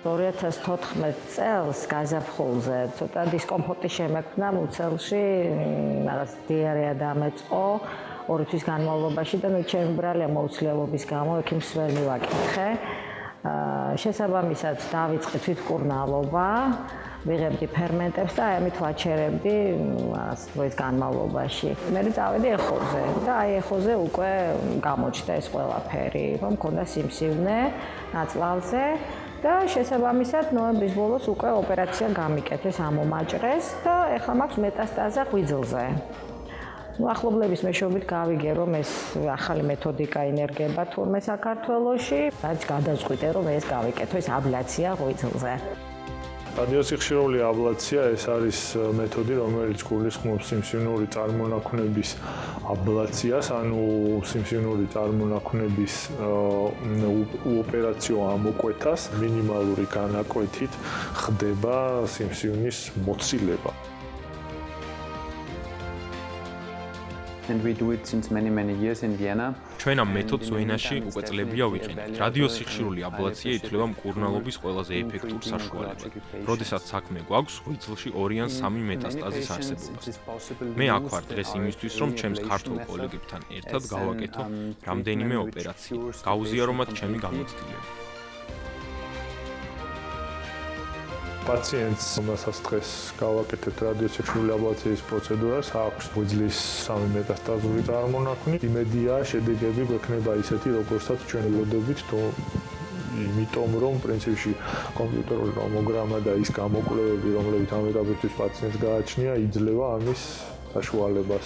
2014 წელს გაზაფხულზე ცოტა დისკომფორტი შემექმნა მუცელში, რაღაც დიარეა დამეწყო 2 თვის განმავლობაში და ჩემი ბრალია მოუცლელობის გამო ექიმს ვერ მივაკითხე. შესაბამისად დავიწყე თვითმკურნალობა, ვიღებდი ფერმენტებს და ამით ვაჩერებდი რაღაც დროის განმავლობაში. მე წავედი ეხოზე და აი ეხოზე უკვე გამოჩნდა ეს ყველაფერი, რომ მქონდა სიმსივნე ნაწლავზე. და შესაბამისად ნოემბრის ბოლოს უკვე ოპერაცია გამიკეთეს, ამომაჭრეს და ეხლა მაქვს მეტასტაზა ღვიძლზე. ახლობლების მეშვეობით გავიგე, რომ ეს ახალი მეთოდიკა ინერგება თურმე საქართველოში, რაც გადაწყვიტე, რომ ეს გავიკეთო, ეს აბლაცია ღვიძლზე. რადიოსიხშირული აბლაცია ეს არის მეთოდი, რომელიც გულისხმობს სიმსივნური წარმონაქმნების აბლაციას, ანუ სიმსივნური წარმონაქმნების უოპერაციო ამოკვეთას. მინიმალური განაკვეთით ხდება სიმსივნის მოცილება. And we do it since many years in Vienna. ჩვენ ამ მეთოდს ვენაში უკვე წლებია ვიყენებთ. რადიოსიხშირული აბლაცია ითვლება მკურნალობის ყველაზე ეფექტურ საშუალებად. როდესაც საქმე გვაქვს ღვიძლში 2 ან 3 მეტასტაზის არსებობას. მე აქ ვარ დღეს იმისთვის, რომ ჩემს ქართულ კოლეგებთან ერთად გავაკეთო რამდენიმე ოპერაცია. გაუზიაროთ ჩემი გამოცდილება. პაციენტს რომელსაც დღეს გავაკეთებთ რადიოსიხშირული აბლაციის პროცედურას, აქვს ღვიძლის 3 მეტასტაზური წარმონაქმნი. იმედია, შედეგები გვექნება ისეთი, როგორცაც ჩვენ ველოდებით, იმიტომ რომ პრინციპში კომპიუტერული ტომოგრამა და ის გამოკვლევები, რომლებიც ამ ეტაპისთვის პაციენტს გააჩნია, იძლევა ამის საშუალებას.